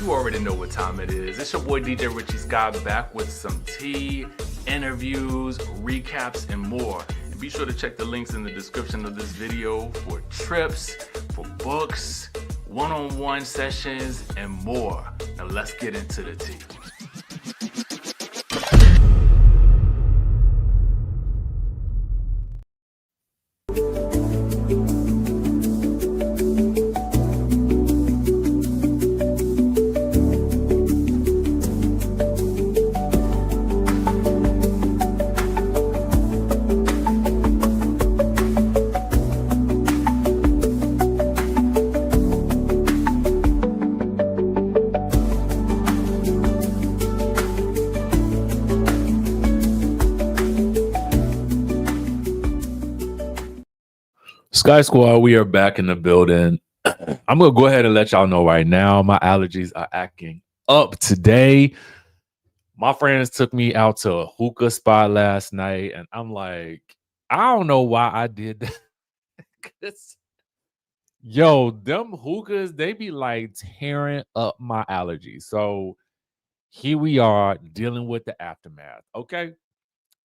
You already know what time it is. It's your boy DJ Richie Skye back with some tea, interviews, recaps, and more. And be sure to check the links in the description of this video for trips, for books, one-on-one sessions, and more. Now let's get into the tea. Sky Squad, we are back in the building. I'm going to go ahead and let y'all know right now, my allergies are acting up today. My friends took me out to a hookah spot last night, and I'm like, I don't know why I did that. Yo, them hookahs, they be like tearing up my allergies. So here we are dealing with the aftermath. Okay.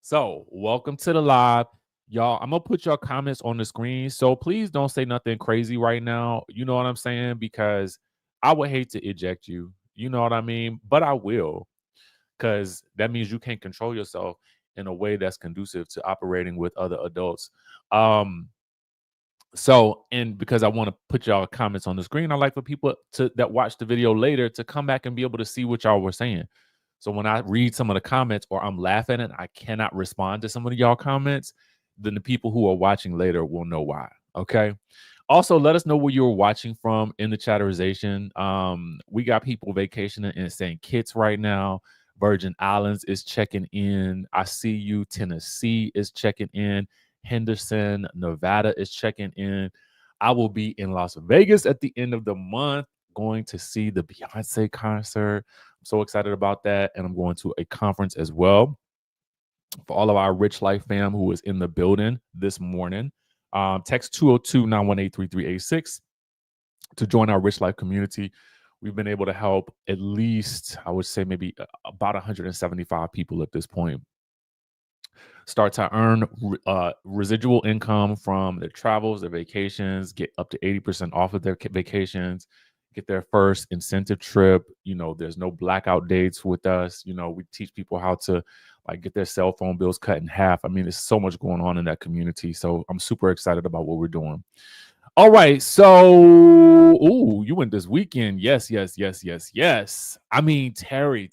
So welcome to the live. Y'all, I'm going to put your comments on the screen. So please don't say nothing crazy right now. You know what I'm saying? Because I would hate to eject you. You know what I mean? But I will. Because that means you can't control yourself in a way that's conducive to operating with other adults. And because I want to put y'all comments on the screen, I like for people that watch the video later to come back and be able to see what y'all were saying. So when I read some of the comments or I'm laughing and I cannot respond to some of y'all comments, then the people who are watching later will know why. Okay. Also, let us know where you're watching from in the chatterization. We got people vacationing in St. Kitts right now. Virgin Islands is checking in. I see you. Tennessee is checking in. Henderson, Nevada is checking in. I will be in Las Vegas at the end of the month going to see the Beyonce concert. I'm so excited about that. And I'm going to a conference as well. For all of our Rich Life fam who is in the building this morning, text 202-918-3386 to join our Rich Life community. We've been able to help at least, I would say, maybe about 175 people at this point start to earn residual income from their travels, their vacations, get up to 80% off of their vacations, get their first incentive trip. You know, there's no blackout dates with us. You know, we teach people how to like get their cell phone bills cut in half. I mean, there's so much going on in that community. So I'm super excited about what we're doing. All right. So, you went this weekend. Yes. I mean, Terry,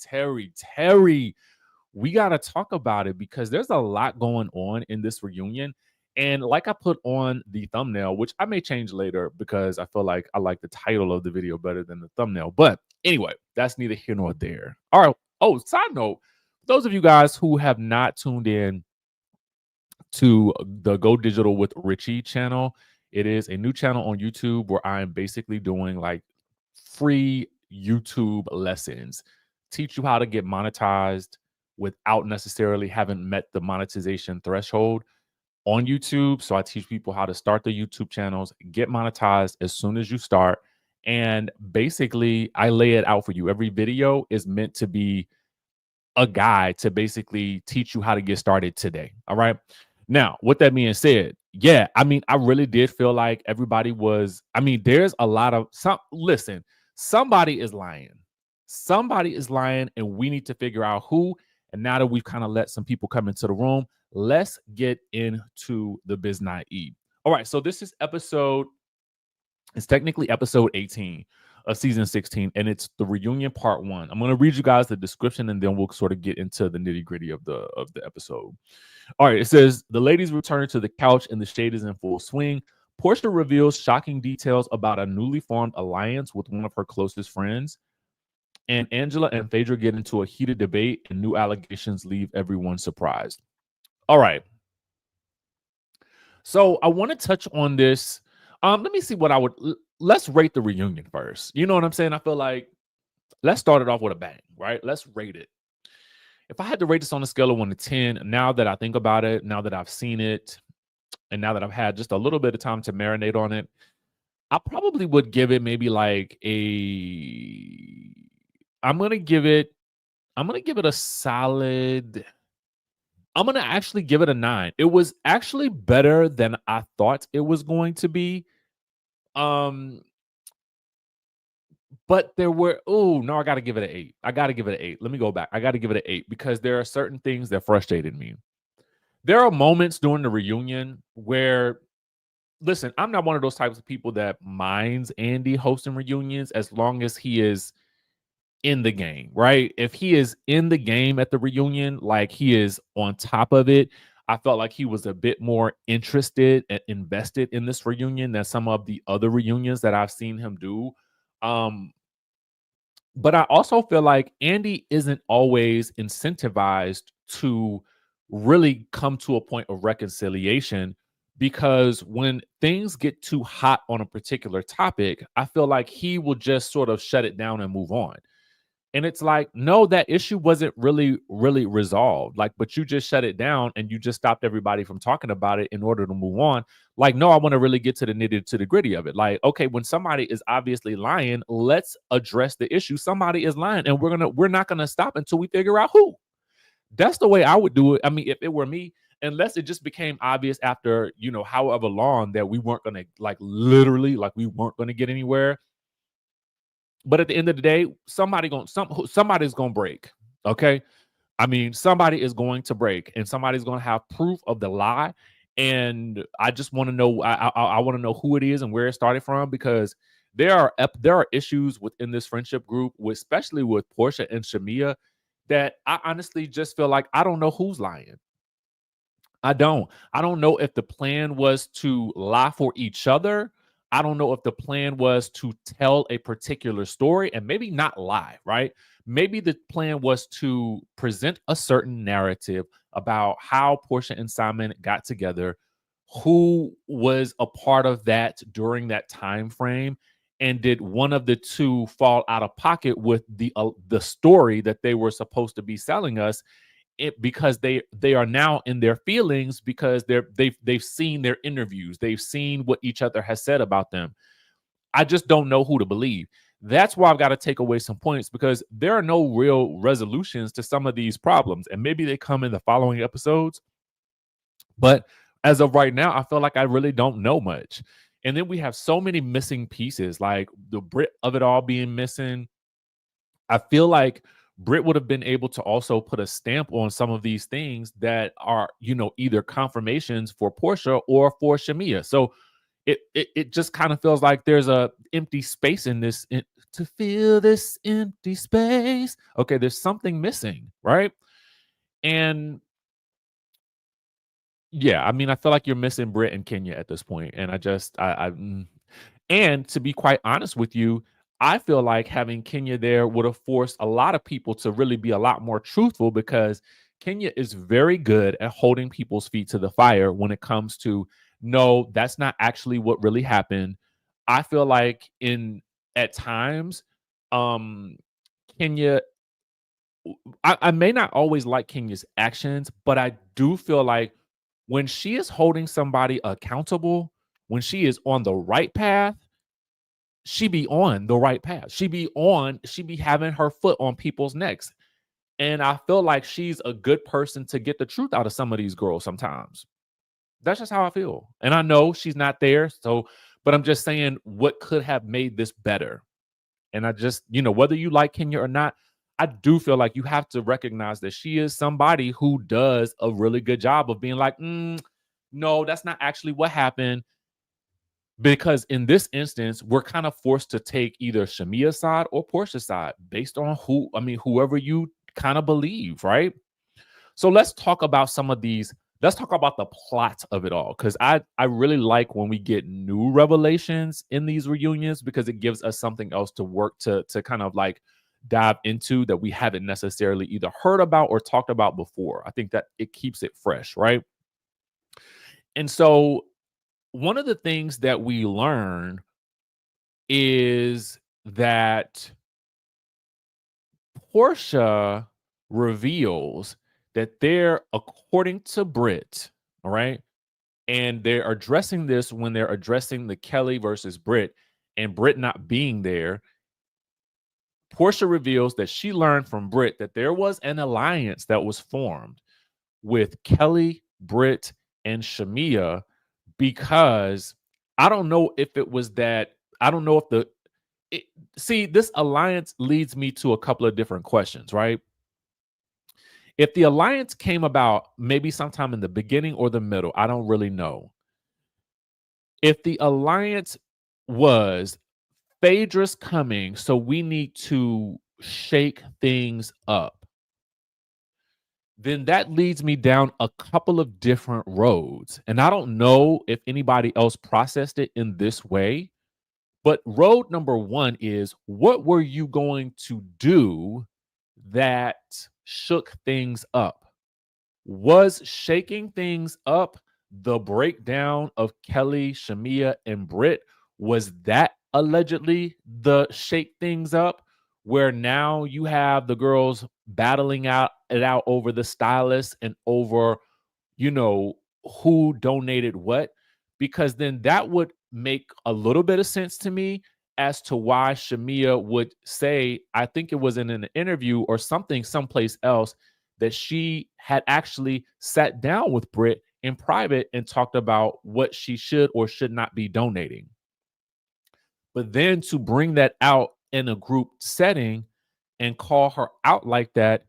we got to talk about it because there's a lot going on in this reunion. And like I put on the thumbnail, which I may change later because I feel like I like the title of the video better than the thumbnail. But anyway, that's neither here nor there. All right. Oh, side note, those of you guys who have not tuned in to the Go Digital with Richie channel, it is a new channel on YouTube where I'm basically doing like free YouTube lessons, teach you how to get monetized without necessarily having met the monetization threshold on YouTube. So I teach people how to start their YouTube channels, get monetized as soon as you start. And basically, I lay it out for you. Every video is meant to be a guide to basically teach you how to get started today. All right. Now, with that being said, yeah, I mean, I really did feel like everybody was, I mean, there's a lot of listen, somebody is lying. Somebody is lying, and we need to figure out who. And now that we've kind of let some people come into the room, let's get into the biz naive. All right, so this is it's technically episode 18 of season 16, and it's the reunion part 1. I'm going to read you guys the description, and then we'll sort of get into the nitty gritty of the episode. All right, it says the ladies return to the couch, and the shade is in full swing. Porsha reveals shocking details about a newly formed alliance with one of her closest friends. And Angela and Phaedra get into a heated debate, and new allegations leave everyone surprised. All right. So I want to touch on this. Let me see what I would. Let's rate the reunion first. You know what I'm saying? I feel like let's start it off with a bang, right? Let's rate it. If I had to rate this on a scale of 1 to 10, now that I think about it, now that I've seen it, and now that I've had just a little bit of time to marinate on it, I probably would give it maybe like a I'm gonna give it a solid. I'm gonna actually give it a 9. It was actually better than I thought it was going to be. Um, but there were oh no, I gotta give it an 8. I gotta give it an 8. Let me go back. I gotta give it an 8 because there are certain things that frustrated me. There are moments during the reunion where listen, I'm not one of those types of people that minds Andy hosting reunions as long as he is in the game, right? If he is in the game at the reunion, like he is on top of it, I felt like he was a bit more interested and invested in this reunion than some of the other reunions that I've seen him do. Um, but I also feel like Andy isn't always incentivized to really come to a point of reconciliation because when things get too hot on a particular topic, I feel like he will just sort of shut it down and move on. And it's like, no, that issue wasn't really resolved. Like, but you just shut it down and you just stopped everybody from talking about it in order to move on. Like, no, I want to really get to the nitty to the gritty of it. Like, okay, when somebody is obviously lying, let's address the issue. Somebody is lying, and we're not gonna stop until we figure out who. That's the way I would do it. I mean, if it were me, unless it just became obvious after, however long that we weren't gonna like literally like we weren't gonna get anywhere, but at the end of the day, somebody's gonna break. Okay. I mean, somebody is going to break and somebody's gonna have proof of the lie. And I just want to know, I want to know who it is and where it started from because there are issues within this friendship group, especially with Porsha and Shamea, that I honestly just feel like I don't know who's lying. I don't. I don't know if the plan was to lie for each other. I don't know if the plan was to tell a particular story and maybe not lie, right? Maybe the plan was to present a certain narrative about how Portia and Simon got together, who was a part of that during that time frame, and did one of the two fall out of pocket with the story that they were supposed to be selling us because they are now in their feelings because they've seen their interviews, they've seen what each other has said about them. I just don't know who to believe. That's why I've got to take away some points because there are no real resolutions to some of these problems, and maybe they come in the following episodes. But as of right now, I feel like I really don't know much. And then we have so many missing pieces, like the Brit of it all being missing. I feel like Brit would have been able to also put a stamp on some of these things that are, either confirmations for Porsha or for Shamea. So it just kind of feels like there's a empty space in this to fill this empty space. Okay, there's something missing, right? And yeah, I mean, I feel like you're missing Brit and Kenya at this point, and and to be quite honest with you, I feel like having Kenya there would have forced a lot of people to really be a lot more truthful because Kenya is very good at holding people's feet to the fire when it comes to no, that's not actually what really happened. I feel like in at times, um, Kenya I may not always like Kenya's actions, but I do feel like when she is holding somebody accountable, when she is on the right path, she be on the right path. She be having her foot on people's necks. And I feel like she's a good person to get the truth out of some of these girls sometimes. That's just how I feel. And I know she's not there. So, but I'm just saying what could have made this better. And I just, whether you like Kenya or not, I do feel like you have to recognize that she is somebody who does a really good job of being like, no, that's not actually what happened. Because in this instance, we're kind of forced to take either Shamea's side or Portia's side based on whoever you kind of believe, right? So let's talk about some of these. Let's talk about the plot of it all. Because I really like when we get new revelations in these reunions because it gives us something else to work to kind of like dive into that we haven't necessarily either heard about or talked about before. I think that it keeps it fresh, right? And so one of the things that we learn is that Portia reveals that they're, according to Brit, all right, and they're addressing this when they're addressing the Kelly versus Brit, and Brit not being there. Porsha reveals that she learned from Brit that there was an alliance that was formed with Kelly, Brit, and Shamea, because I don't know if it was that, I don't know if see, this alliance leads me to a couple of different questions, right? If the alliance came about maybe sometime in the beginning or the middle, I don't really know. If the alliance was Phaedra's coming, so we need to shake things up, then that leads me down a couple of different roads. And I don't know if anybody else processed it in this way, but road number one is, what were you going to do that shook things up? Was shaking things up the breakdown of Kelly, Shamea, and Brit? Was that allegedly the shake things up, where now you have the girls battling it out over the stylist and over, you know, who donated what? Because then that would make a little bit of sense to me as to why Shamea would say, I think it was in an interview or something someplace else, that she had actually sat down with Brit in private and talked about what she should or should not be donating. But then to bring that out in a group setting and call her out like that,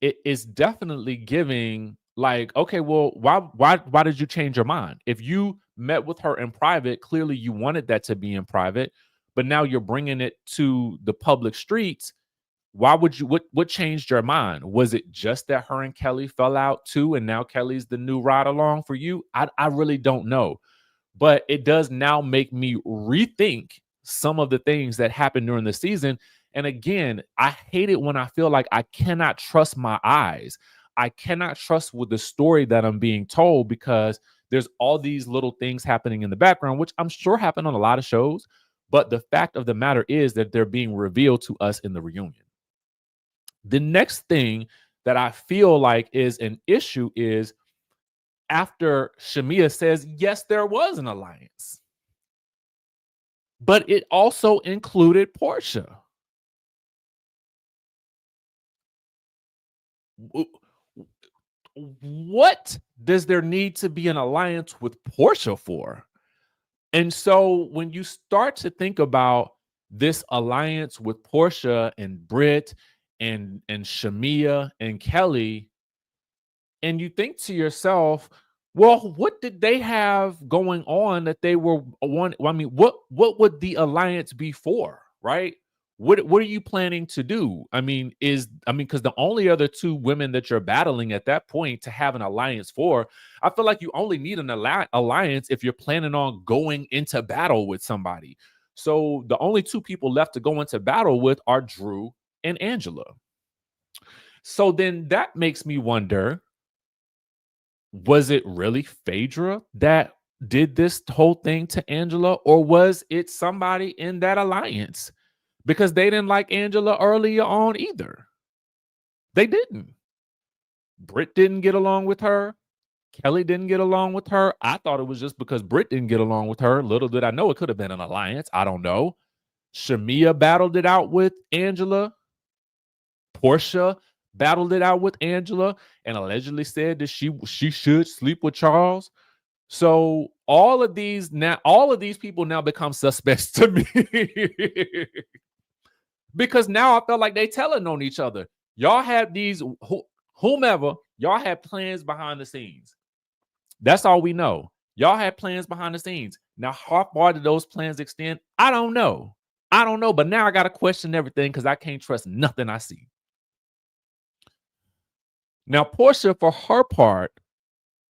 it is definitely giving like, okay, well, why did you change your mind? If you met with her in private, clearly you wanted that to be in private, but now you're bringing it to the public streets. Why would you, what changed your mind? Was it just that her and Kelly fell out too, and now Kelly's the new ride along for you? I really don't know. But it does now make me rethink some of the things that happened during the season. And again, I hate it when I feel like I cannot trust my eyes. I cannot trust with the story that I'm being told, because there's all these little things happening in the background, which I'm sure happen on a lot of shows. But the fact of the matter is that they're being revealed to us in the reunion. The next thing that I feel like is an issue is after Shamea says, yes, there was an alliance, but it also included Porsha. What does there need to be an alliance with Porsha for? And so when you start to think about this alliance with Porsha and Brit and Shamea and Kelly, and you think to yourself, well, what did they have going on that they were one? I mean, what would the alliance be for, right? What are you planning to do? I mean, because the only other two women that you're battling at that point to have an alliance for, I feel like you only need an alliance if you're planning on going into battle with somebody. So the only two people left to go into battle with are Drew and Angela. So then that makes me wonder, was it really Phaedra that did this whole thing to Angela, or was it somebody in that alliance? Because they didn't like Angela earlier on either. They didn't. Brit didn't get along with her. Kelly didn't get along with her. I thought it was just because Brit didn't get along with her. Little did I know it could have been an alliance. I don't know. Shamea battled it out with Angela. Porsha battled it out with Angela and allegedly said that she should sleep with Charles. So all of these people now become suspects to me. Because now I felt like they telling on each other. Y'all had these, whomever, y'all had plans behind the scenes. That's all we know. Y'all had plans behind the scenes. Now, how far did those plans extend? I don't know. But now I got to question everything because I can't trust nothing I see. Now, Porsha, for her part,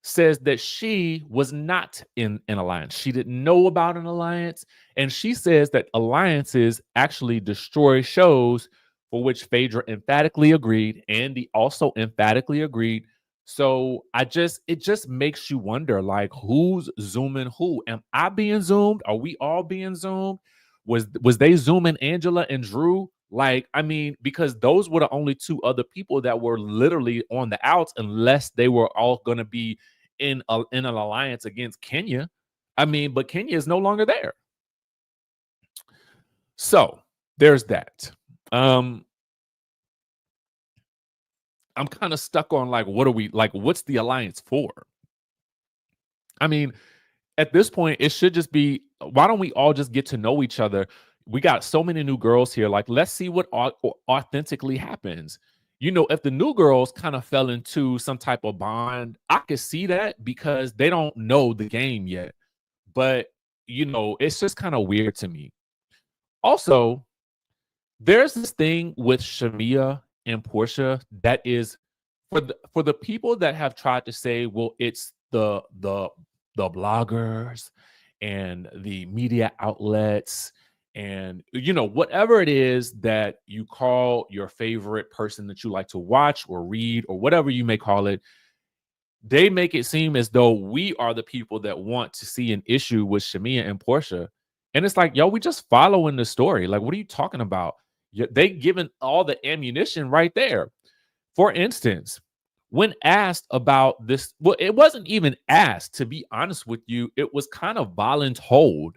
says that she was not in an alliance. She didn't know about an alliance. And she says that alliances actually destroy shows, for which Phaedra emphatically agreed. Andy also emphatically agreed. So it just makes you wonder, like, who's zooming who? Am I being zoomed? Are we all being zoomed? Was they zooming Angela and Drew? Like, I mean, because those were the only two other people that were literally on the outs, unless they were all going to be in an alliance against Kenya. I mean, but Kenya is no longer there. So there's that. I'm kind of stuck on like, what are we like? What's the alliance for? I mean, at this point, it should just be, why don't we all just get to know each other? We got so many new girls here. Like, let's see what authentically happens. You know, if the new girls kind of fell into some type of bond, I could see that because they don't know the game yet. But, you know, it's just kind of weird to me. Also, there's this thing with Shamea and Porsha that is for the people that have tried to say, well, it's the bloggers and the media outlets and you know whatever it is that you call your favorite person that you like to watch or read or whatever you may call it, they make it seem as though we are the people that want to see an issue with Shamea and Porsha. And it's like, yo, we just following the story. Like, what are you talking about? They given all the ammunition right there. For instance, when asked about this, well, it wasn't even asked, to be honest with you. It was kind of voluntold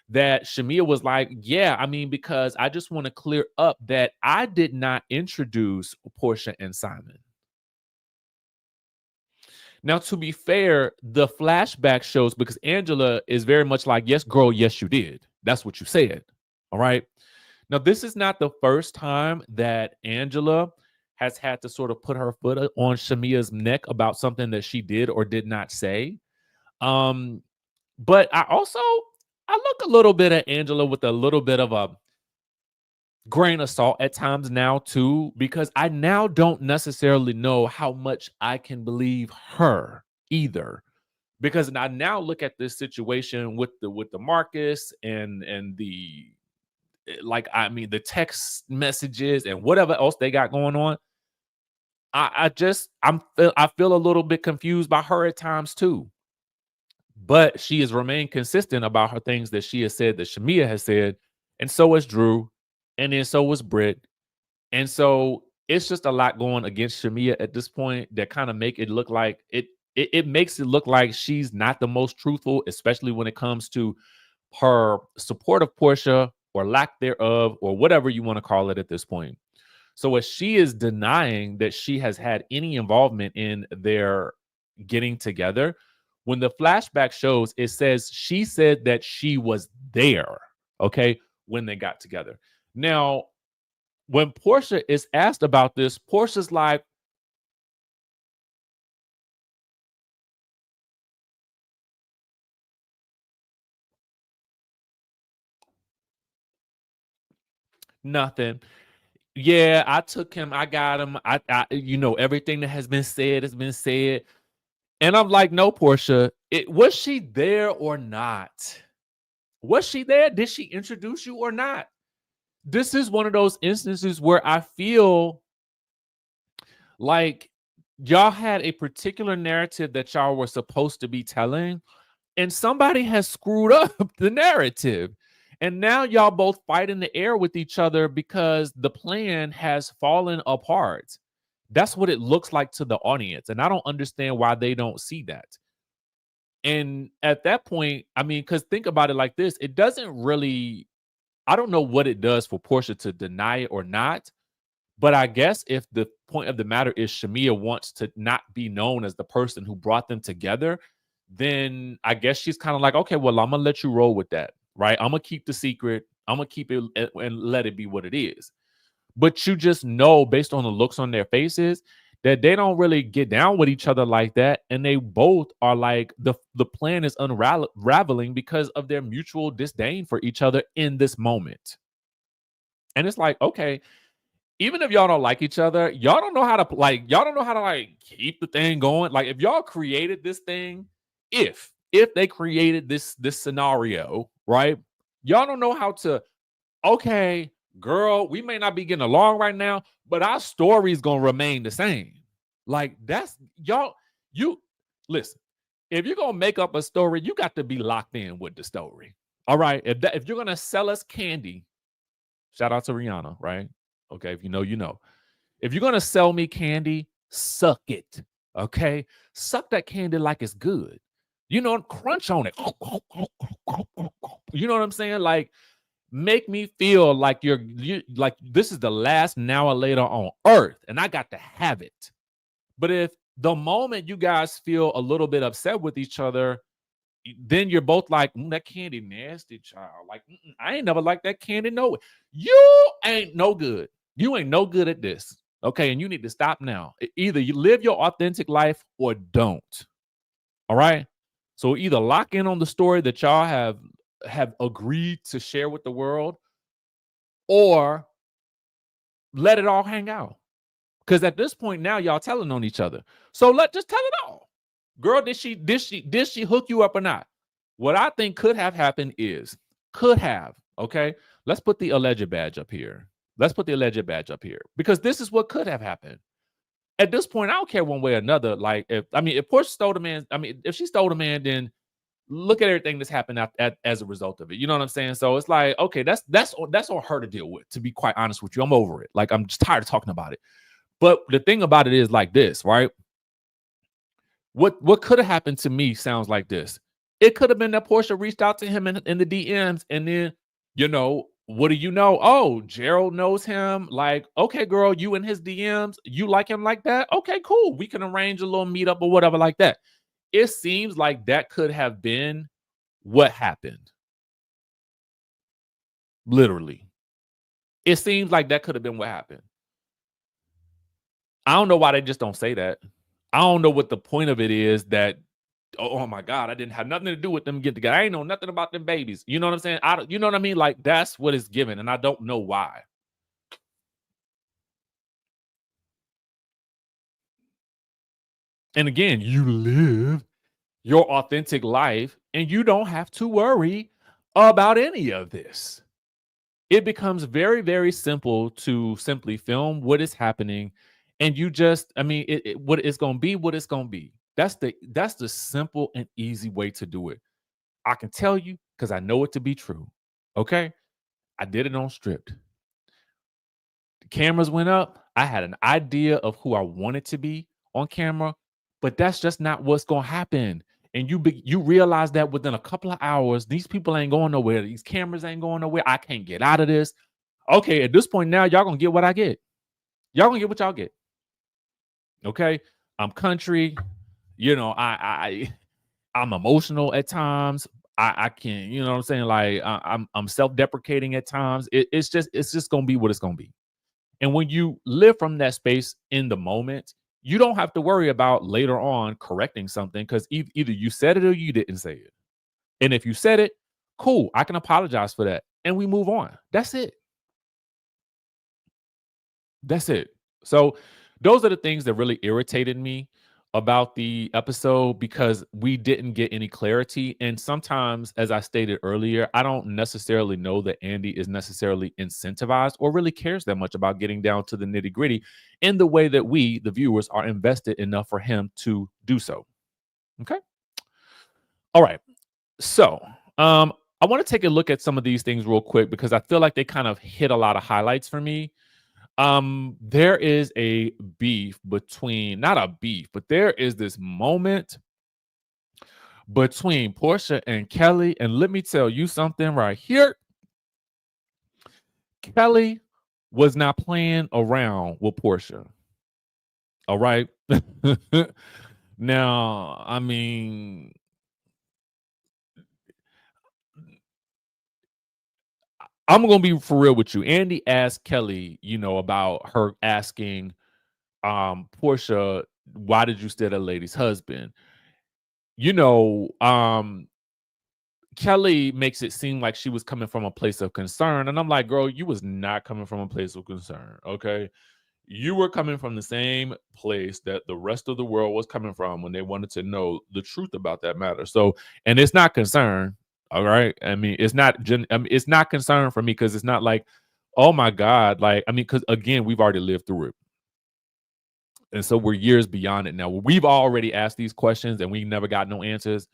that Shamea was like, yeah, I mean, because I just want to clear up that I did not introduce Porsha and Simon. Now, to be fair, the flashback shows because Angela is very much like, yes, girl, yes, you did. That's what you said. All right. Now, this is not the first time that Angela has had to sort of put her foot on Shamea's neck about something that she did or did not say. But I look a little bit at Angela with a little bit of a grain of salt at times now too, because I now don't necessarily know how much I can believe her either. Because I now look at this situation with the Marcus and the like, I mean, the text messages and whatever else they got going on. I feel a little bit confused by her at times too. But she has remained consistent about her things that she has said, that Shamea has said, and so has Drew, and then so was Brit. And so it's just a lot going against Shamea at this point that kind of make it look like it makes it look like she's not the most truthful, especially when it comes to her support of Porsha or lack thereof, or whatever you want to call it at this point. So as she is denying that she has had any involvement in their getting together, when the flashback shows, it says she said that she was there, okay, when they got together. Now, when Porsha is asked about this, Portia's like, nothing. Yeah, I took him. I got him. You know, everything that has been said has been said. And I'm like, no, Porsha, was she there or not? Was she there? Did she introduce you or not? This is one of those instances where I feel like y'all had a particular narrative that y'all were supposed to be telling, and somebody has screwed up the narrative. And now y'all both fight in the air with each other because the plan has fallen apart. That's what it looks like to the audience. And I don't understand why they don't see that. And at that point, I mean, because think about it like this, it doesn't really, I don't know what it does for Porsha to deny it or not. But I guess if the point of the matter is Shamea wants to not be known as the person who brought them together, then I guess she's kind of like, okay, well, I'm gonna let you roll with that, right? I'm gonna keep the secret. I'm gonna keep it and let it be what it is. But you just know, based on the looks on their faces, that they don't really get down with each other like that, and they both are like the plan is unraveling because of their mutual disdain for each other in this moment. And it's like, okay, even if y'all don't like each other, y'all don't know how to like keep the thing going. Like if y'all created this thing, if they created this scenario, right? Y'all don't know how to, okay, girl, we may not be getting along right now, but our story is gonna remain the same. Like that's y'all, you listen, if you're gonna make up a story, you got to be locked in with the story. All right. If you're gonna sell us candy, shout out to Rihanna, right? Okay, if you know, you know. If you're gonna sell me candy, suck it. Okay, suck that candy like it's good. You know, crunch on it. You know what I'm saying? Like, make me feel like you like this is the last now or later on earth, and I got to have it. But if the moment you guys feel a little bit upset with each other, then you're both like, that candy nasty, child. Like, I ain't never liked that candy. No, you ain't no good. You ain't no good at this. Okay, and you need to stop now. Either you live your authentic life or don't. All right. So either lock in on the story that y'all have agreed to share with the world, or let it all hang out. Because at this point now, y'all telling on each other. So just tell it all. Girl, did she hook you up or not? What I think could have happened is, okay? Let's put the alleged badge up here. Because this is what could have happened. At this point, I don't care one way or another. Like, if Porsha stole the man, if she stole the man, then look at everything that's happened as a result of it. You know what I'm saying? So it's like, okay, that's on her to deal with, to be quite honest with you. I'm over it. Like, I'm just tired of talking about it. But the thing about it is like this, right? What could have happened to me sounds like this. It could have been that Porsha reached out to him in the DMs, and then, what do you know? Oh, Gerald knows him. Like, okay, girl, you in his DMs, you like him like that? Okay, cool. We can arrange a little meetup or whatever like that. It seems like that could have been what happened. Literally. It seems like that could have been what happened. I don't know why they just don't say that. I don't know what the point of it is that, oh my God, I didn't have nothing to do with them getting together. I ain't know nothing about them babies. You know what I'm saying? You know what I mean? Like, that's what it's given, and I don't know why. And again, you live your authentic life, and you don't have to worry about any of this. It becomes very, very simple to simply film what is happening, and you just, what it's gonna be, what it's gonna be. That's the simple and easy way to do it. I can tell you because I know it to be true. Okay, I did it on stripped. The cameras went up. I had an idea of who I wanted to be on camera, but that's just not what's gonna happen. And you realize that within a couple of hours, these people ain't going nowhere. These cameras ain't going nowhere. I can't get out of this. Okay, at this point now, y'all gonna get what I get. Y'all gonna get what y'all get. Okay, I'm country. I'm emotional at times. I can, you know what I'm saying? Like, I'm self-deprecating at times. It's just gonna be what it's gonna be. And when you live from that space in the moment, you don't have to worry about later on correcting something, because either you said it or you didn't say it. And if you said it, cool, I can apologize for that, and we move on. That's it. That's it. So those are the things that really irritated me about the episode, because we didn't get any clarity. And sometimes, as I stated earlier, I don't necessarily know that Andy is necessarily incentivized or really cares that much about getting down to the nitty gritty in the way that we, the viewers, are invested enough for him to do so. Okay. All right. So, I want to take a look at some of these things real quick, because I feel like they kind of hit a lot of highlights for me. There is a beef between, not a beef, but there is this moment between Porsha and Kelly. And let me tell you something right here. Kelly was not playing around with Porsha. All right. Now, I'm going to be for real with you. Andy asked Kelly, about her asking Porsha, why did you steal that lady's husband? Kelly makes it seem like she was coming from a place of concern. And I'm like, girl, you was not coming from a place of concern. Okay. You were coming from the same place that the rest of the world was coming from when they wanted to know the truth about that matter. So, and it's not concern. All right. It's not concern for me, because it's not like, oh my God. Like, because again, we've already lived through it. And so we're years beyond it now. We've already asked these questions and we never got no answers.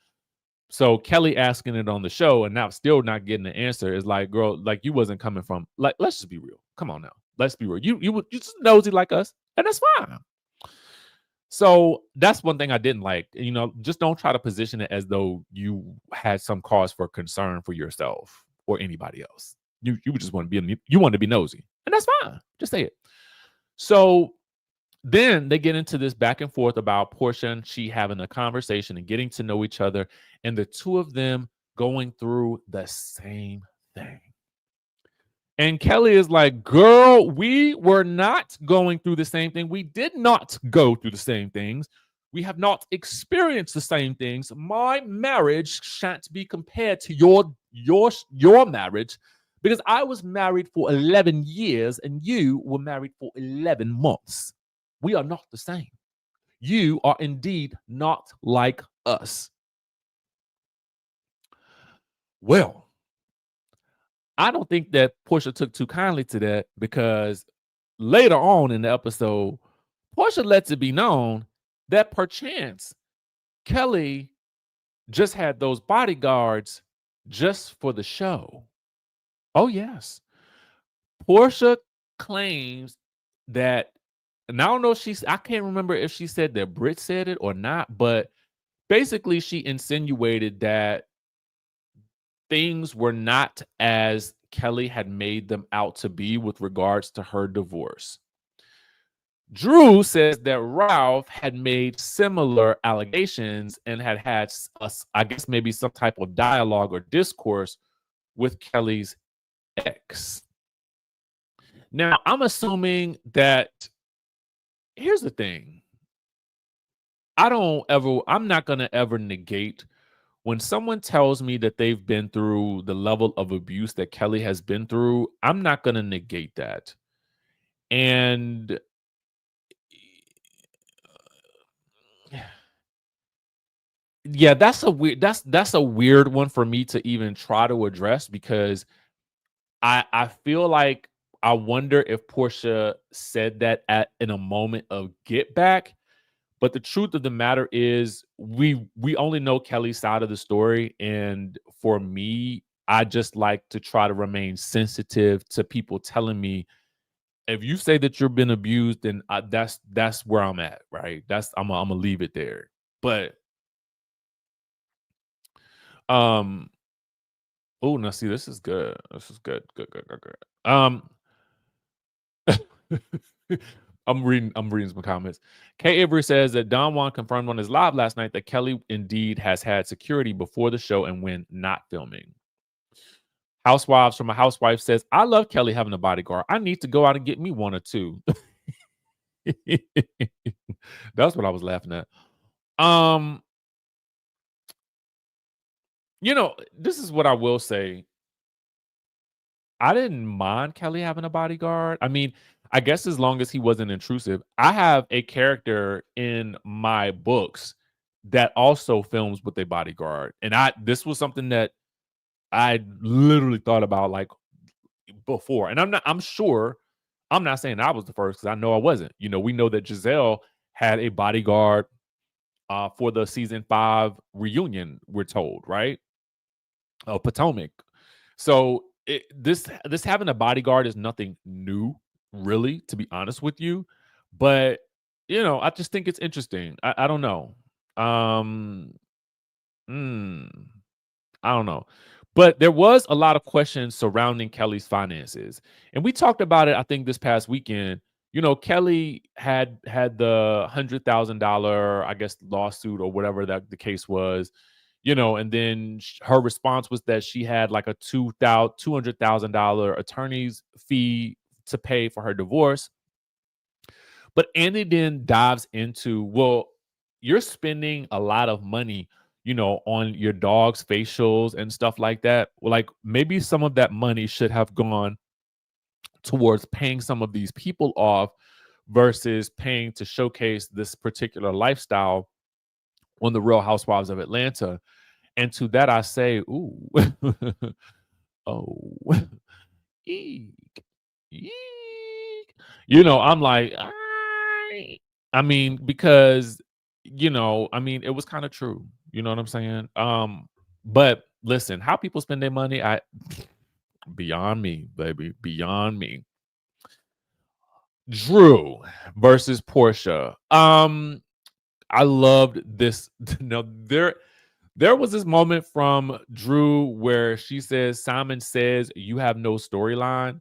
So Kelly asking it on the show and now still not getting the answer is like, girl, like, you wasn't coming from, like, let's just be real. Come on now. Let's be real. You just nosy like us, and that's fine. So that's one thing I didn't like. Just don't try to position it as though you had some cause for concern for yourself or anybody else. You just want to be nosy, and that's fine. Just say it. So then they get into this back and forth about Porsha and she having a conversation and getting to know each other, and the two of them going through the same thing. And Kelly is like, girl, we were not going through the same thing. We did not go through the same things. We have not experienced the same things. My marriage shan't be compared to your marriage, because I was married for 11 years and you were married for 11 months. We are not the same. You are indeed not like us. Well, I don't think that Porsha took too kindly to that, because later on in the episode, Porsha lets it be known that perchance Kelly just had those bodyguards just for the show. Oh, yes. Porsha claims that, and I don't know if I can't remember if she said that Brit said it or not, but basically she insinuated that things were not as Kelly had made them out to be with regards to her divorce. Drew says that Ralph had made similar allegations and had I guess maybe some type of dialogue or discourse with Kelly's ex. Now, I'm assuming that, here's the thing. I'm not going to ever negate when someone tells me that they've been through the level of abuse that Kelly has been through. I'm not going to negate that. And yeah, that's a weird one for me to even try to address, because I feel like, I wonder if Porsha said that in a moment of get back. But the truth of the matter is, we only know Kelly's side of the story, and for me, I just like to try to remain sensitive to people telling me, if you say that you've been abused, then that's where I'm at, right? I'm gonna leave it there. But oh, now see, this is good. This is good. Good. I'm reading some comments. K. Avery says that Don Juan confirmed on his live last night that Kelly indeed has had security before the show and when not filming. Housewives from a housewife says, I love Kelly having a bodyguard. I need to go out and get me one or two. That's what I was laughing at. This is what I will say. I didn't mind Kelly having a bodyguard. I mean, I guess as long as he wasn't intrusive. I have a character in my books that also films with a bodyguard. And this was something that I literally thought about like before. And I'm not saying I was the first, because I know I wasn't. We know that Giselle had a bodyguard for the season 5 reunion, we're told, right? Potomac. So this having a bodyguard is nothing new, really, to be honest with you. But I just think it's interesting. I don't know. I don't know. But there was a lot of questions surrounding Kelly's finances, and we talked about it, I think, this past weekend. Kelly had the $100,000, I guess, lawsuit or whatever that the case was. And then her response was that she had like a $200,000 attorney's fee to pay for her divorce. But Andy then dives into, well, you're spending a lot of money, on your dog's facials and stuff like that. Like, maybe some of that money should have gone towards paying some of these people off versus paying to showcase this particular lifestyle on the Real Housewives of Atlanta. And to that I say, ooh, oh, eek, eek. I'm like, I mean, because, it was kind of true. You know what I'm saying? But listen, how people spend their money, beyond me, baby, beyond me. Drew versus Porsha. I loved this. Now, There was this moment from Drew where she says, Simon says, you have no storyline.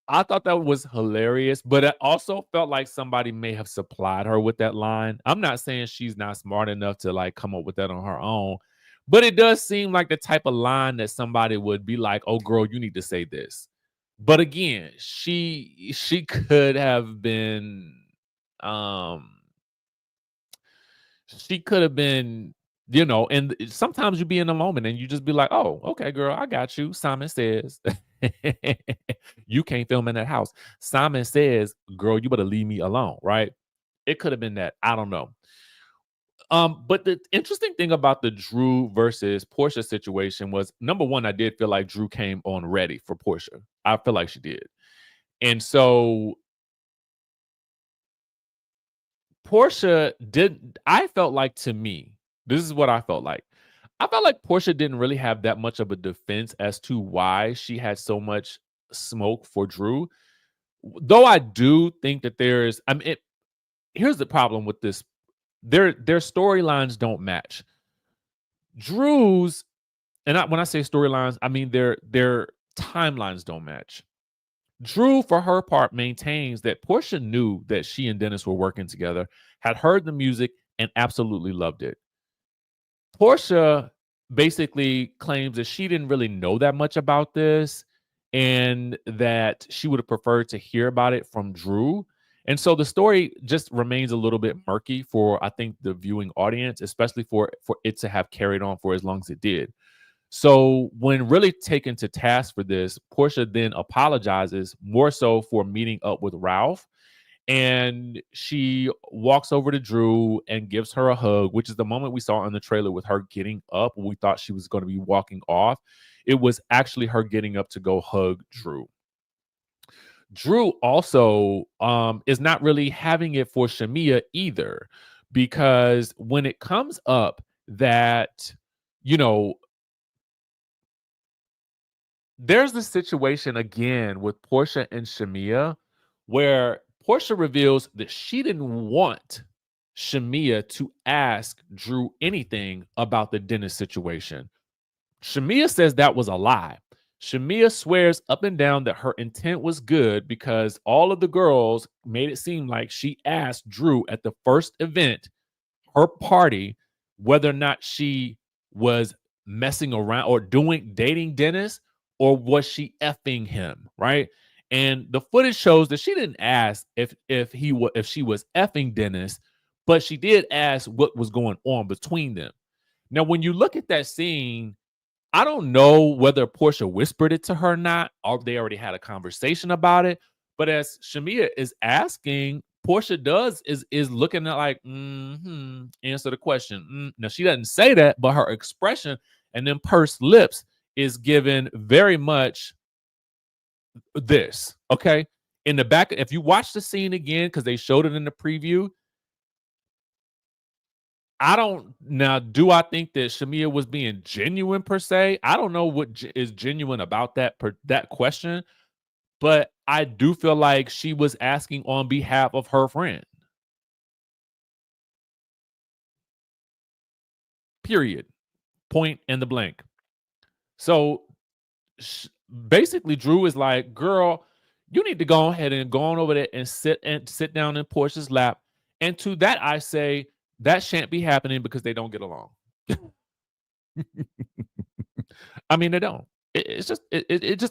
I thought that was hilarious, but it also felt like somebody may have supplied her with that line. I'm not saying she's not smart enough to like come up with that on her own, but it does seem like the type of line that somebody would be like, "Oh girl, you need to say this." But again, she could have been um she could have been, and sometimes you be in a moment and you just be like, oh, okay, girl, I got you. Simon says, you can't film in that house. Simon says, girl, you better leave me alone, right? It could have been that. I don't know. But the interesting thing about the Drew versus Porsha situation was, number one, I did feel like Drew came on ready for Porsha. I feel like she did. And so Porsha did I felt like, to me, this is what I felt like. I felt like Porsha didn't really have that much of a defense as to why she had so much smoke for Drew. Though I do think that here's the problem with this. Their storylines don't match. Drew's, when I say storylines, I mean their timelines don't match. Drew, for her part, maintains that Porsha knew that she and Dennis were working together, had heard the music, and absolutely loved it. Porsha basically claims that she didn't really know that much about this and that she would have preferred to hear about it from Drew. And so the story just remains a little bit murky for, I think, the viewing audience, especially for it to have carried on for as long as it did. So when really taken to task for this, Porsha then apologizes more so for meeting up with Ralph. And she walks over to Drew and gives her a hug, which is the moment we saw in the trailer with her getting up. We thought she was going to be walking off. It was actually her getting up to go hug Drew. Drew also is not really having it for Shamea either, because when it comes up that, you know, there's this situation again with Porsha and Shamea where Porsha reveals that she didn't want Shamea to ask Drew anything about the Dennis situation. Shamea says that was a lie. Shamea swears up and down that her intent was good because all of the girls made it seem like she asked Drew at the first event, her party, whether or not she was messing around or dating Dennis, or was she effing him, right? And the footage shows that she didn't ask if she was effing Dennis, but she did ask what was going on between them. Now, when you look at that scene, I don't know whether Porsha whispered it to her or not, or they already had a conversation about it. But as Shamea is asking, Porsha is looking at like, answer the question. Now she doesn't say that, but her expression and then pursed lips is given very much this. Okay. In the back, if you watch the scene again, because they showed it in the preview, do I think that Shamea was being genuine per se? I don't know what is genuine about that question, but I do feel like she was asking on behalf of her friend. Period. Point and the blank. So basically, Drew is like, "Girl, you need to go ahead and go on over there and sit down in Portia's lap." And to that, I say that shan't be happening because they don't get along. I mean, they don't. It just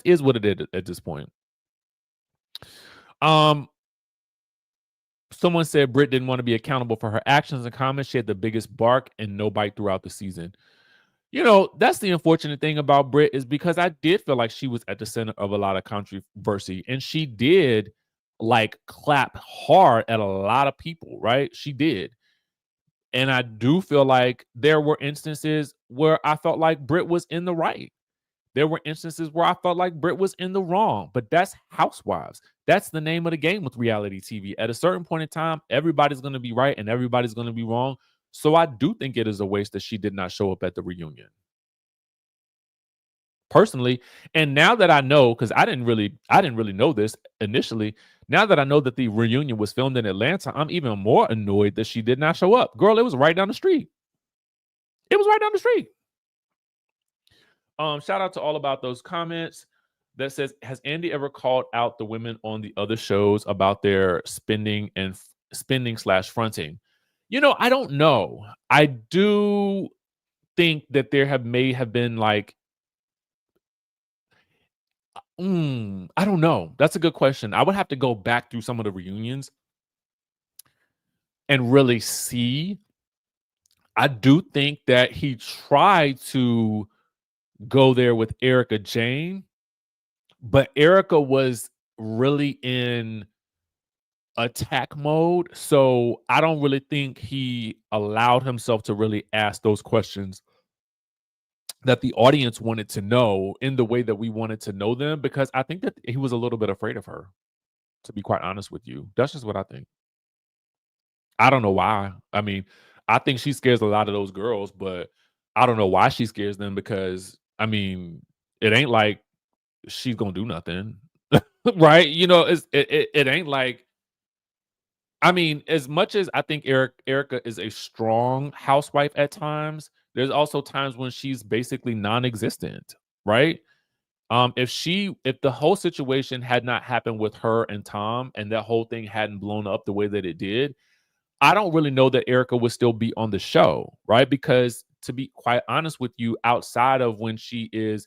is what it is at this point. Someone said Brit didn't want to be accountable for her actions and comments. She had the biggest bark and no bite throughout the season. That's the unfortunate thing about Brit, is because I did feel like she was at the center of a lot of controversy, and she did like clap hard at a lot of people, right? She did. And I do feel like there were instances where I felt like Brit was in the right. There were instances where I felt like Brit was in the wrong, but that's Housewives. That's the name of the game with reality TV. At a certain point in time, everybody's going to be right and everybody's going to be wrong. So I do think it is a waste that she did not show up at the reunion. Personally, and now that I know, because I didn't really know this initially. Now that I know that the reunion was filmed in Atlanta, I'm even more annoyed that she did not show up. Girl, it was right down the street. It was right down the street. Shout out to all about those comments that says, has Andy ever called out the women on the other shows about their spending/fronting? I don't know. I do think that there may have been like, I don't know. That's a good question. I would have to go back through some of the reunions and really see. I do think that he tried to go there with Erica Jane, but Erica was really in attack mode. So I don't really think he allowed himself to really ask those questions that the audience wanted to know in the way that we wanted to know them, because I think that he was a little bit afraid of her, to be quite honest with you. That's just what I think. I don't know why. I mean, I think she scares a lot of those girls, but I don't know why she scares them, because I mean, it ain't like she's gonna do nothing. Right? It ain't like, I mean, as much as I think Erica is a strong housewife at times, there's also times when she's basically non-existent, right? If the whole situation had not happened with her and Tom, and that whole thing hadn't blown up the way that it did, I don't really know that Erica would still be on the show, right? Because to be quite honest with you, outside of when she is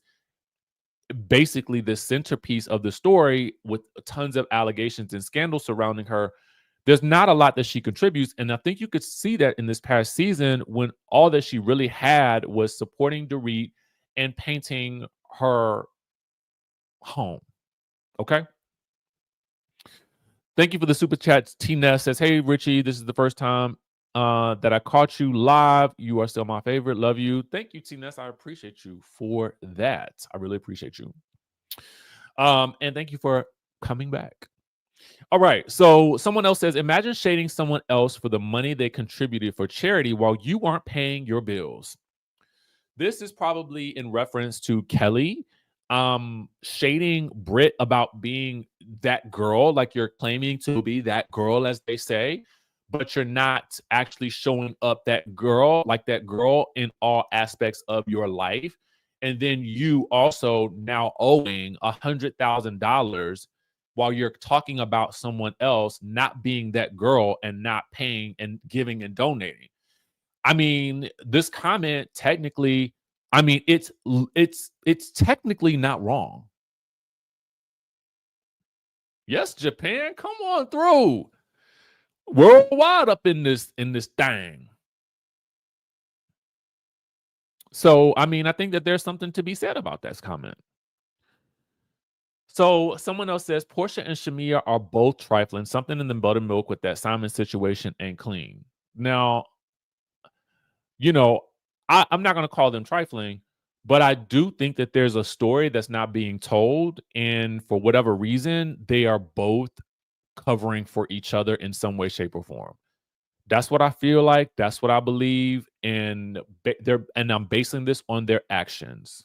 basically the centerpiece of the story with tons of allegations and scandals surrounding her, there's not a lot that she contributes. And I think you could see that in this past season, when all that she really had was supporting Dorit and painting her home. Okay. Thank you for the super chats. Tina says, hey, Richie, this is the first time that I caught you live. You are still my favorite. Love you. Thank you, Tina. I appreciate you for that. I really appreciate you. And thank you for coming back. All right. So someone else says, imagine shading someone else for the money they contributed for charity while you aren't paying your bills. This is probably in reference to Kelly shading Brit about being that girl, like you're claiming to be that girl, as they say, but you're not actually showing up that girl, like that girl in all aspects of your life. And then you also now owing $100,000 while you're talking about someone else not being that girl and not paying and giving and donating. I mean, this comment technically, I mean, it's technically not wrong. Yes, Japan, come on through. Worldwide up in this thing. So, I mean, I think that there's something to be said about that comment. So someone else says Porsha and Shamea are both trifling. Something in the buttermilk with that Simon situation ain't clean. Now, I'm not going to call them trifling, but I do think that there's a story that's not being told. And for whatever reason, they are both covering for each other in some way, shape, or form. That's what I feel like. That's what I believe. And I'm basing this on their actions.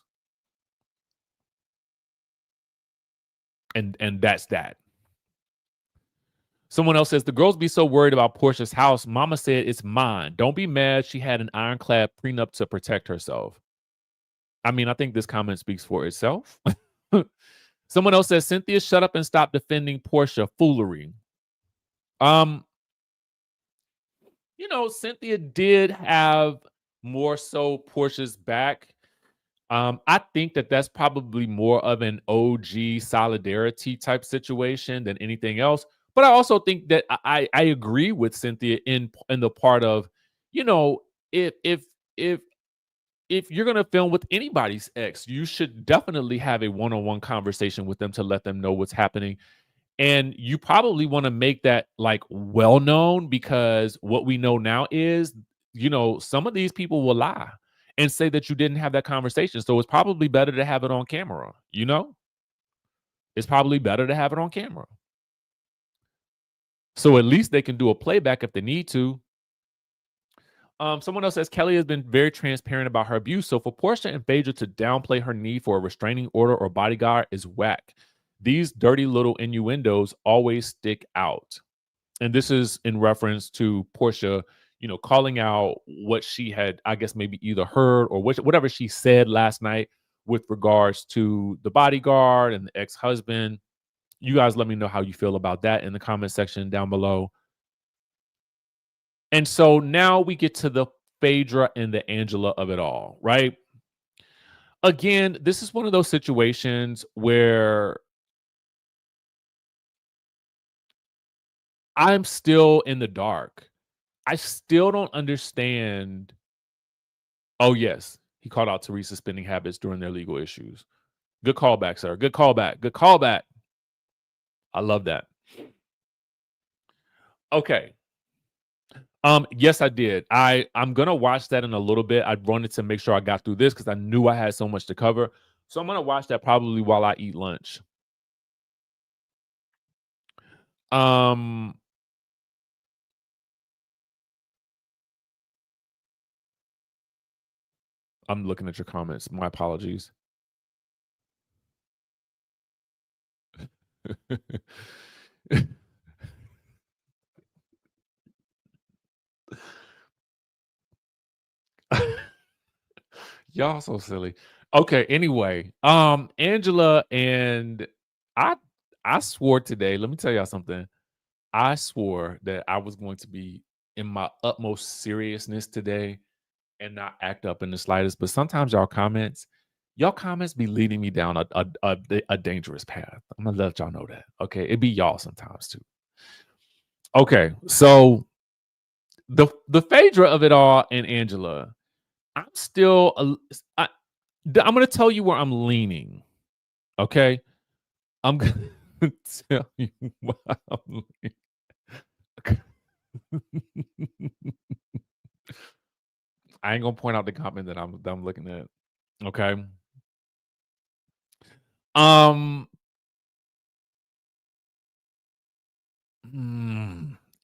And that's that. Someone else says, the girls be so worried about Porsha's house. Mama said it's mine. Don't be mad. She had an ironclad prenup to protect herself. I mean, I think this comment speaks for itself. Someone else says, Cynthia, shut up and stop defending Porsha. Foolery. Cynthia did have more so Porsha's back. I think that that's probably more of an OG solidarity type situation than anything else. But I also think that I agree with Cynthia in the part of, if you're gonna film with anybody's ex, you should definitely have a one-on-one conversation with them to let them know what's happening. And you probably want to make that like well known, because what we know now is, some of these people will lie and say that you didn't have that conversation. So it's probably better to have it on camera, It's probably better to have it on camera. So at least they can do a playback if they need to. Someone else says Kelly has been very transparent about her abuse. So for Porsha and Phaedra to downplay her need for a restraining order or bodyguard is whack. These dirty little innuendos always stick out. And this is in reference to Porsha, calling out what she had, I guess, maybe either heard or whatever she said last night with regards to the bodyguard and the ex-husband. You guys let me know how you feel about that in the comment section down below. And so now we get to the Phaedra and the Angela of it all, right? Again, this is one of those situations where I'm still in the dark. I still don't understand. Oh, yes. He called out Teresa's spending habits during their legal issues. Good callback, sir. Good callback. Good callback. I love that. Okay. Yes, I did. I'm gonna watch that in a little bit. I wanted to make sure I got through this because I knew I had so much to cover. So I'm gonna watch that probably while I eat lunch. Um, I'm looking at your comments. My apologies. Y'all so silly. Okay, anyway, Angela and I I swore today, let me tell y'all something. I swore that I was going to be in my utmost seriousness today and not act up in the slightest. But sometimes y'all comments be leading me down a dangerous path. I'm gonna let y'all know that. Okay, it be y'all sometimes too. Okay, so the Phaedra of it all and Angela, I'm still I'm gonna tell you where I'm leaning. Okay, I'm gonna tell you why I'm leaning. I ain't gonna point out the comment that I'm looking at. Okay. Um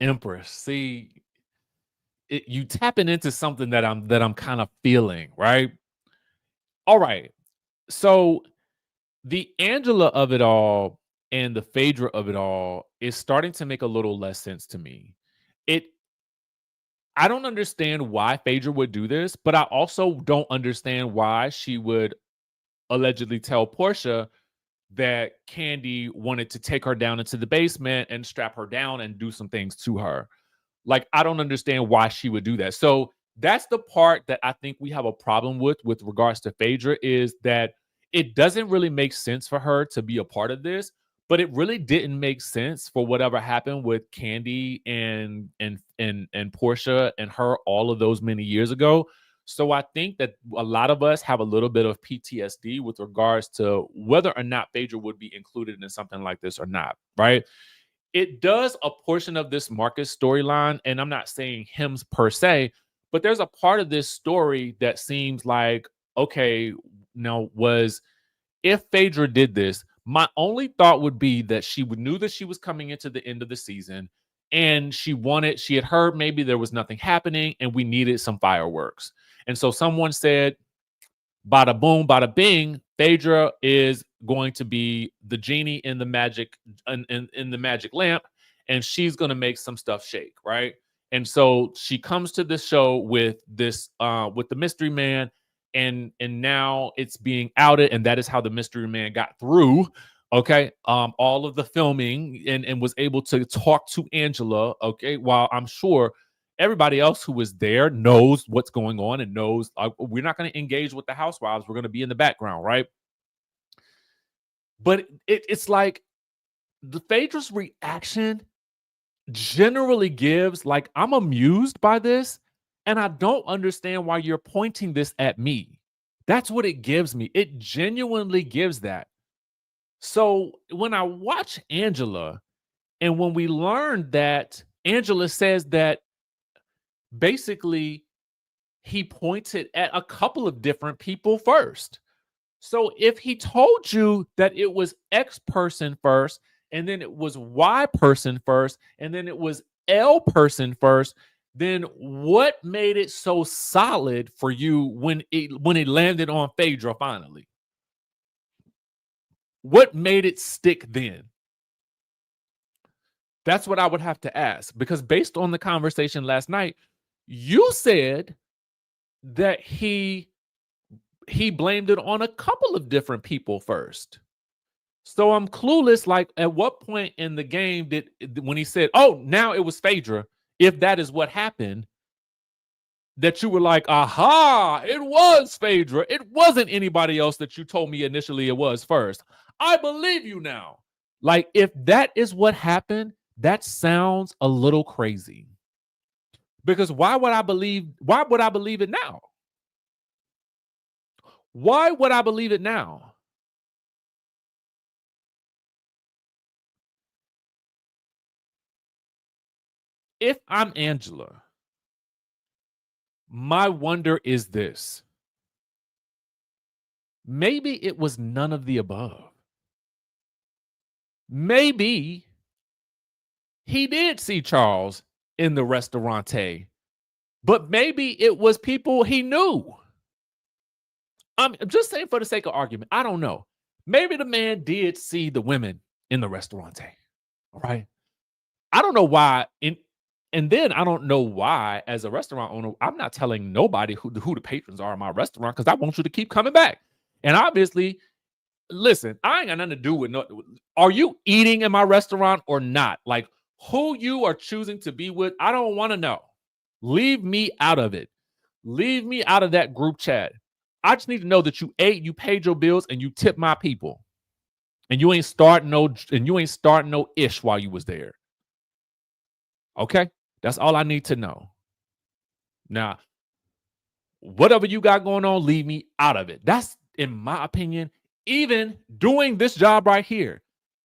Empress. See, you tapping into something that I'm kind of feeling, right? All right. So the Angela of it all and the Phaedra of it all is starting to make a little less sense to me. It I don't understand why Phaedra would do this, but I also don't understand why she would allegedly tell Porsha that Candy wanted to take her down into the basement and strap her down and do some things to her. Like, I don't understand why she would do that. So that's the part that I think we have a problem with regards to Phaedra, is that it doesn't really make sense for her to be a part of this, but it really didn't make sense for whatever happened with Candy and Porsha and her all of those many years ago. So I think that a lot of us have a little bit of PTSD with regards to whether or not Phaedra would be included in something like this or not, right? It does a portion of this Marcus storyline, and I'm not saying him per se, but there's a part of this story that seems like, okay, now was if Phaedra did this, my only thought would be that she knew that she was coming into the end of the season, and she had heard maybe there was nothing happening and we needed some fireworks. And so someone said, bada boom, bada bing, Phaedra is going to be the genie in the in the magic lamp, and she's going to make some stuff shake, right? And so she comes to this show with with the mystery man, and now it's being outed, and that is how the mystery man got through. Okay, all of the filming and was able to talk to Angela. Okay, while I'm sure everybody else who was there knows what's going on and knows we're not going to engage with the housewives. We're going to be in the background, right? But it's like the Phaedra's reaction generally gives like, I'm amused by this, and I don't understand why you're pointing this at me. That's what it gives me. It genuinely gives that. So when I watch Angela, and when we learned that Angela says that basically he pointed at a couple of different people first. So if he told you that it was X person first, and then it was Y person first, and then it was L person first, then what made it so solid for you when it landed on Phaedra finally? What made it stick then? That's what I would have to ask, because based on the conversation last night, You said that he blamed it on a couple of different people first. So I'm clueless. Like, at what point in the game when he said, "Oh, now it was Phaedra," if that is what happened, that you were like, "Aha, it was Phaedra. It wasn't anybody else that you told me initially it was first. I believe you now." Like, if that is what happened, that sounds a little crazy. Because why would I believe it now? Why would I believe it now? If I'm Angela, my wonder is this. Maybe it was none of the above. Maybe he did see Charles in the restaurante, but maybe it was people he knew. I'm just saying for the sake of argument. I don't know. Maybe the man did see the women in the restaurante. All right. I don't know why. And then I don't know why, as a restaurant owner, I'm not telling nobody who the patrons are in my restaurant because I want you to keep coming back. And obviously, listen, I ain't got nothing to do with are you eating in my restaurant or not? Like, who you are choosing to be with, I don't want to know. Leave me out of it. Leave me out of that group chat. I just need to know that you ate, you paid your bills, and you tipped my people. And you ain't starting no ish while you was there. Okay? That's all I need to know. Now, whatever you got going on, leave me out of it. That's, in my opinion, even doing this job right here.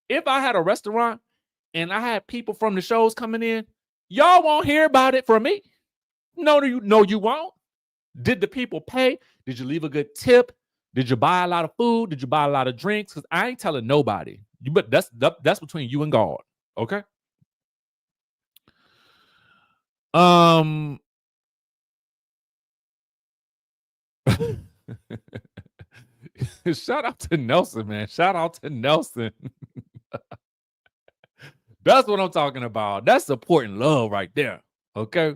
If I had a restaurant and I had people from the shows coming in, y'all won't hear about it from me. No, you won't. Did the people pay? Did you leave a good tip? Did you buy a lot of food? Did you buy a lot of drinks? Because I ain't telling nobody. But that's between you and God. Okay. Shout out to Nelson, man. Shout out to Nelson. That's what I'm talking about. That's supporting love right there. Okay.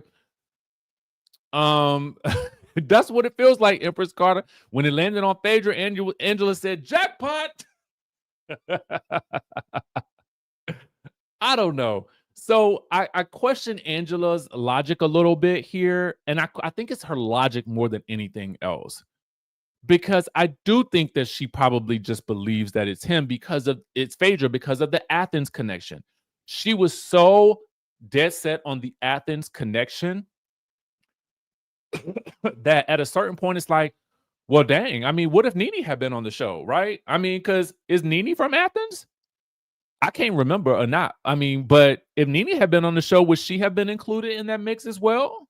That's what it feels like, Empress Carter. When it landed on Phaedra, Angela said, "Jackpot." I don't know. So I question Angela's logic a little bit here. And I think it's her logic more than anything else. Because I do think that she probably just believes that it's him it's Phaedra because of the Athens connection. She was so dead set on the Athens connection that at a certain point it's like, well, dang. I mean, what if Nene had been on the show, right? I mean, because is Nene from Athens? I can't remember or not. I mean, but if Nene had been on the show, would she have been included in that mix as well?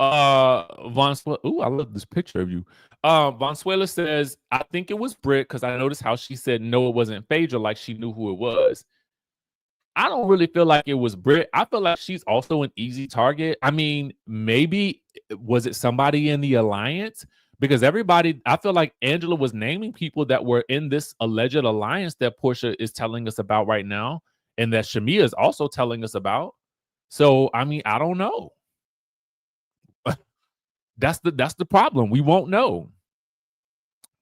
Ooh, I love this picture of you. Vonsuela says, "I think it was Brit because I noticed how she said no, it wasn't Phaedra, like she knew who it was." I don't really feel like it was Brit. I feel like she's also an easy target. I mean, maybe was it somebody in the alliance? Because I feel like Angela was naming people that were in this alleged alliance that Porsha is telling us about right now, and that Shamea is also telling us about. So, I mean, I don't know. That's the problem. We won't know.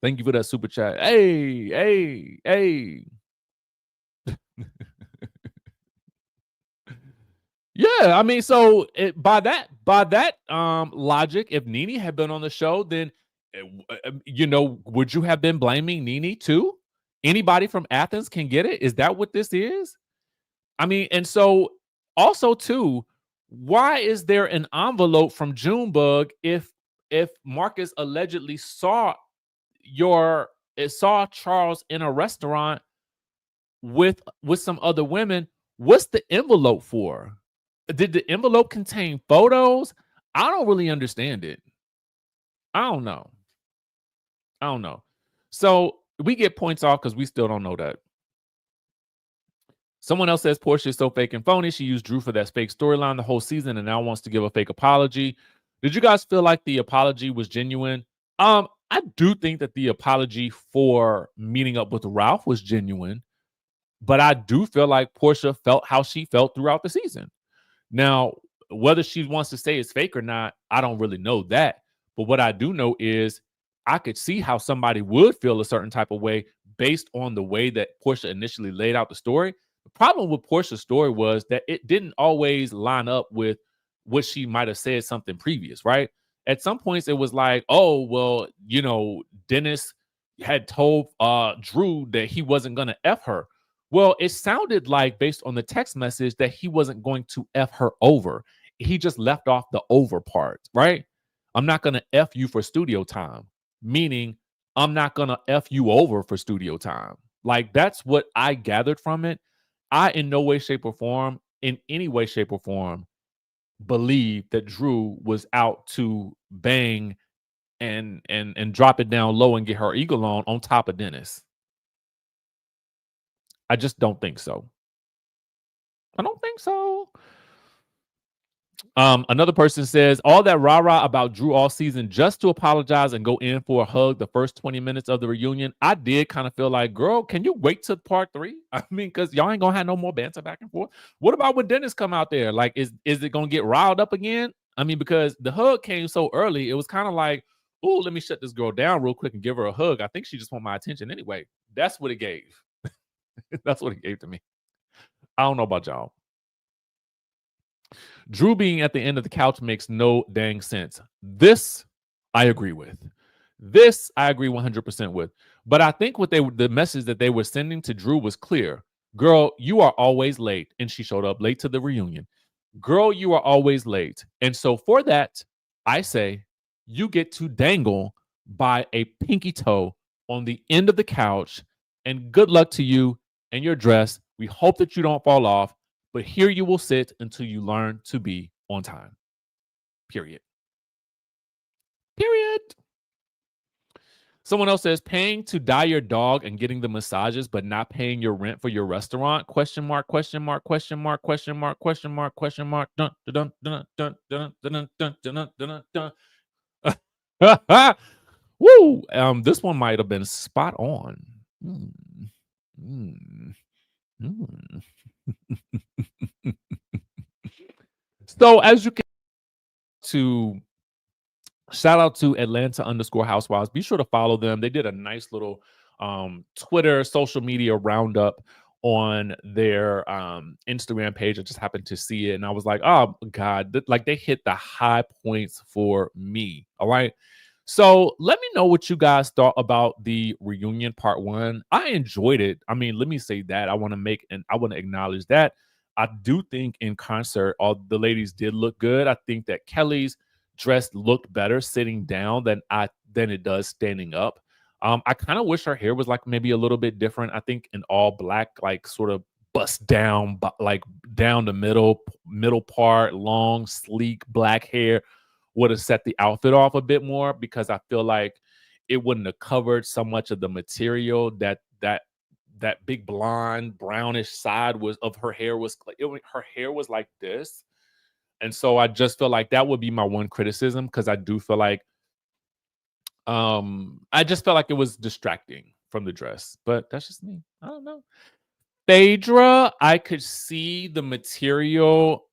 Thank you for that super chat. Hey. Yeah, I mean, so by that logic, if Nene had been on the show, then would you have been blaming Nene too? Anybody from Athens can get it. Is that what this is? I mean, and so also too, why is there an envelope from Junebug if Marcus allegedly saw Charles in a restaurant with some other women? What's the envelope for? Did the envelope contain photos? I don't really understand it. I don't know. So we get points off because we still don't know that. Someone else says Porsha is so fake and phony. She used Drew for that fake storyline the whole season and now wants to give a fake apology. Did you guys feel like the apology was genuine? I do think that the apology for meeting up with Ralph was genuine, but I do feel like Porsha felt how she felt throughout the season. Now, whether she wants to say it's fake or not, I don't really know that. But what I do know is I could see how somebody would feel a certain type of way based on the way that Porsha initially laid out the story. The problem with Porsha's story was that it didn't always line up with what she might have said something previous, right? At some points, it was like, oh, well, Dennis had told Drew that he wasn't going to F her. Well, it sounded like, based on the text message, that he wasn't going to F her over. He just left off the over part, right? I'm not going to F you for studio time, meaning I'm not going to F you over for studio time. Like, that's what I gathered from it. I, in no way, shape, or form, in any way, shape, or form, believe that Drew was out to bang and drop it down low and get her eagle on top of Dennis. I just don't think so. I don't think so. Another person says all that rah-rah about Drew all season just to apologize and go in for a hug the first 20 minutes of the reunion. I did kind of feel like, girl, can you wait till part 3? I mean, because y'all ain't gonna have no more banter back and forth. What about when Dennis come out there? Like, is it gonna get riled up again? I mean, because the hug came so early, it was kind of like, oh, let me shut this girl down real quick and give her a hug. I think she just want my attention anyway. That's what it gave. That's what it gave to me. I don't know about y'all. Drew being at the end of the couch makes no dang sense. This I agree with. This I agree 100% with. But I think the message that they were sending to Drew was clear. Girl, you are always late. And she showed up late to the reunion. Girl, you are always late. And so for that, I say you get to dangle by a pinky toe on the end of the couch. And good luck to you and your dress. We hope that you don't fall off. But here you will sit until you learn to be on time. Period. Period. Someone else says paying to dye your dog and getting the massages, but not paying your rent for your restaurant? Question mark, question mark, question mark, question mark, question mark, question mark. Dun, dun, dun, dun, dun, dun, dun, dun, dun, dun, dun. Woo! This one might have been spot on. So as you can to shout out to Atlanta_Housewives. Be sure to follow them. They did a nice little Twitter social media roundup on their Instagram page. I just happened to see it and I was like, oh God, like they hit the high points for me. All right. So let me know what you guys thought about the reunion part 1. I enjoyed it. I mean, let me say that. I want to acknowledge that. I do think in concert, all the ladies did look good. I think that Kelly's dress looked better sitting down than it does standing up. I kind of wish her hair was like maybe a little bit different. I think an all black, like sort of bust down, like down the middle part, long, sleek black hair would have set the outfit off a bit more because I feel like it wouldn't have covered so much of the material that big blonde brownish side was of her hair was her hair was like this. And so I just feel like that would be my one criticism because I do feel like I just felt like it was distracting from the dress, but that's just me. I don't know. Phaedra, I could see the material.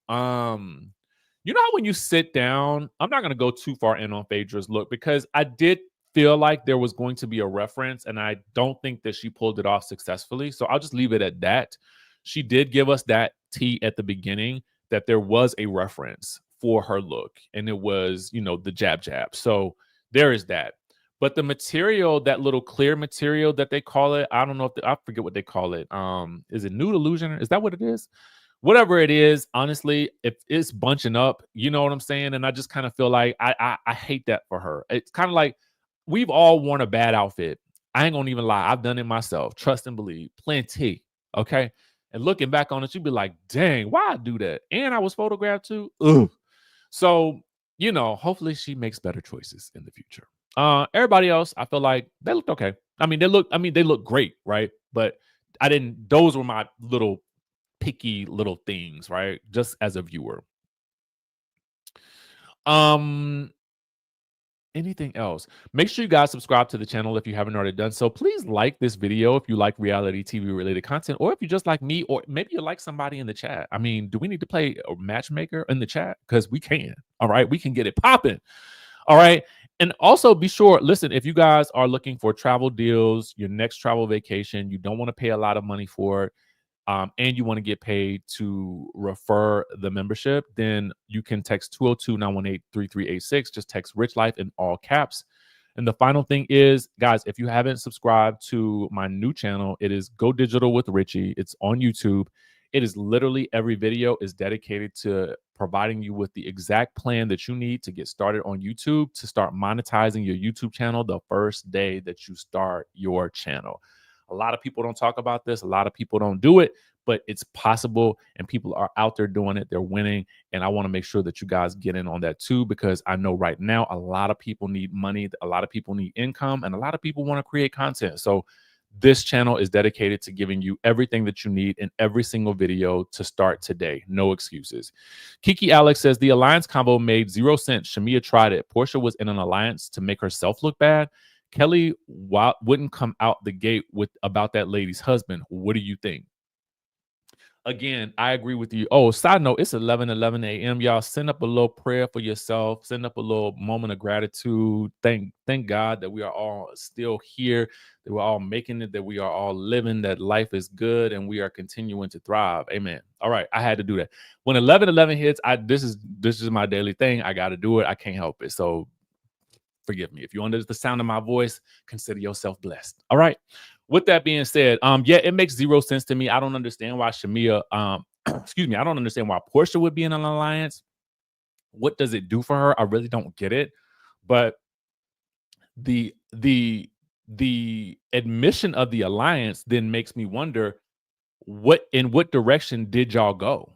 You know how when you sit down, I'm not going to go too far in on Phaedra's look because I did feel like there was going to be a reference and I don't think that she pulled it off successfully. So I'll just leave it at that. She did give us that tea at the beginning that there was a reference for her look and it was, the jab. So there is that. But the material, that little clear material that they call it, I don't know I forget what they call it. Is it nude illusion? Is that what it is? Whatever it is, honestly, if it's bunching up, you know what I'm saying? And I just kind of feel like I hate that for her. It's kind of like we've all worn a bad outfit. I ain't gonna even lie. I've done it myself. Trust and believe. Plenty. Okay. And looking back on it, you'd be like, dang, why I do that? And I was photographed too. Ugh. So, hopefully she makes better choices in the future. Everybody else, I feel like they looked okay. They look great, right? But those were my little picky little things, right? Just as a viewer. anything else? Make sure you guys subscribe to the channel if you haven't already done so. Please like this video if you like reality TV related content, or if you just like me, or maybe you like somebody in the chat. I mean, do we need to play a matchmaker in the chat? Because we can. All right, we can get it popping. All right. And also be sure, listen, if you guys are looking for travel deals, your next travel vacation, you don't want to pay a lot of money for it, and you want to get paid to refer the membership, then you can text 202-918-3386. Just text Rich Life in all caps. And the final thing is, guys, if you haven't subscribed to my new channel, it is Go Digital with Richie. It's on YouTube. It is literally every video is dedicated to providing you with the exact plan that you need to get started on YouTube, to start monetizing your YouTube channel the first day that you start your channel. A lot of people don't talk about this. A lot of people don't do it, but it's possible, and people are out there doing it. They're winning, and I want to make sure that you guys get in on that too, because I know right now a lot of people need money, a lot of people need income, and a lot of people want to create content. So this channel is dedicated to giving you everything that you need in every single video to start today. No excuses. Kiki Alex says the alliance combo made 0 sense. Shamea tried it. Porsha was in an alliance to make herself look bad. Kelly wouldn't come out the gate with about that lady's husband. What do you think? Again, I agree with you. Oh, side note, it's 11 a.m. Y'all send up a little prayer for yourself. Send up a little moment of gratitude. Thank God that we are all still here, that we're all making it, that we are all living, that life is good, and we are continuing to thrive. Amen. All right, I had to do that. When 11 hits, this is my daily thing. I got to do it. I can't help it. So forgive me. If you're under the sound of my voice, consider yourself blessed. All right. With that being said, yeah, it makes 0 sense to me. I don't understand why Shamea, excuse me, I don't understand why Porsha would be in an alliance. What does it do for her? I really don't get it. But the admission of the alliance then makes me wonder, in what direction did y'all go?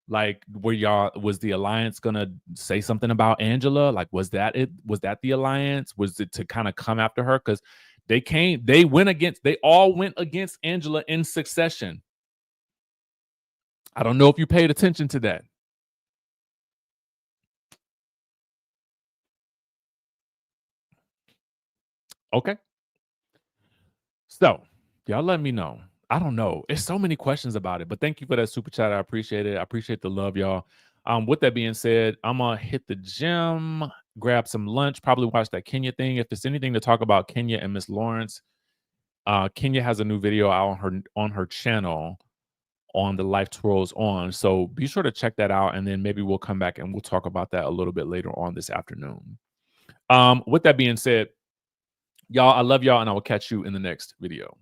Like, was the alliance gonna say something about Angela? Like, was that it? Was that the alliance? Was it to kind of come after her? Because they all went against Angela in succession. I don't know if you paid attention to that. Okay. So y'all let me know. I don't know. It's so many questions about it, but thank you for that super chat. I appreciate it. I appreciate the love, y'all. With that being said, I'm gonna hit the gym, grab some lunch, probably watch that Kenya thing. If there's anything to talk about Kenya and Miss Lawrence, Kenya has a new video out on her channel on the Life Twirls On. So be sure to check that out, and then maybe we'll come back and we'll talk about that a little bit later on this afternoon. With that being said, y'all, I love y'all, and I will catch you in the next video.